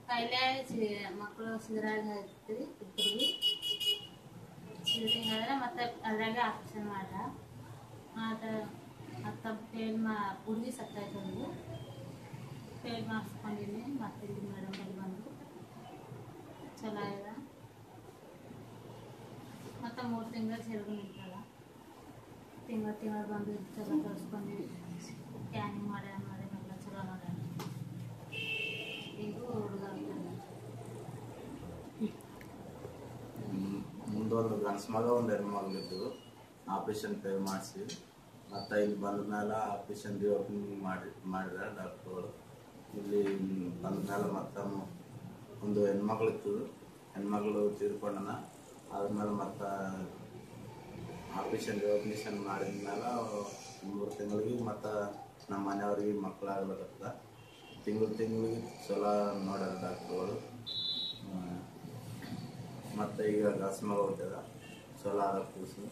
ಕಾಯಿಲೆ ಮಕ್ಕಳು ಸಿದ್ರಾಗ ಇರ್ತೀವಿ ಇಬ್ಬರಿಗೆ ಸಿದ್ರಿಂಗ್ ಆದರೆ ಮತ್ತೆ ಅದ್ರಾಗೆ ಆಪ್ಷನ್ ಮತ್ತು ಹುಡುಗಿ ಸತ್ತಾಯ್ತು ಪೇಡ್ ಮಾಡಿಸ್ಕೊಂಡಿನಿ ಮತ್ತೆ ಇಲ್ಲಿ ಮೇಡಮ್ ಬಳಿ ಬಂದು ಚಲೋ ಆಗಿದೆ ಮತ್ತು 3 ತಿಂಗಳು ಸೇರಿಗೂ ನಿಂತಲ್ಲ ತಿಂಗಳು ಬಂದು ಚಲೋ ತೋರಿಸ್ಕೊಂಡಿವಿ ಸ್ಕ್ಯಾನಿಂಗ್ ಮಾಡ್ಯಾಮೆಲ್ಲ ಚಲೋ ಮಾಡ್ಯಾರ ಈಗ ಹುಡುಗ ಮುಂದೊಂದು ಗಂಡ್ಸು ಮಗ ಒಂದು ಹೆಣ್ಮಗಳಿದ್ದು ಆಪ್ರೇಷನ್ ಪೇ ಮಾಡಿಸಿ ಮತ್ತು ಇಲ್ಲಿ ಬಂದ ಮೇಲೆ ಆಪ್ರೇಷನ್ ರಿಓಪನಿಂಗ್ ಮಾಡಿದ್ದಾರೆ ಡಾಕ್ಟ್ರುಗಳು ಇಲ್ಲಿ ಬಂದ ಮೇಲೆ ಮತ್ತೆ ಒಂದು ಹೆಣ್ಮಗಳಿತ್ತು ಹೆಣ್ಮಗಳು ತೀರ್ಕೊಂಡನ ಆದ್ಮೇಲೆ ಮತ್ತೆ ಆಪ್ರೇಷನ್ ರಿಓಪನೇಷನ್ ಮಾಡಿದ ಮೇಲೆ 3 ತಿಂಗಳಿಗೆ ಮತ್ತು ನಮ್ಮ ಮನೆಯವ್ರಿಗೆ ಮಕ್ಕಳಾಗ್ಲತ್ತ ತಿಂಗಳಿಗೆ ಚಲೋ ನೋಡ್ಯಾರ ಡಾಕ್ಟ್ರುಗಳು ಮತ್ತು ಈಗ ಗಂಡ್ಸು ಮಗ ಹುಟ್ಟಿದ ಚಲೋ ಆದ ಕೂಸು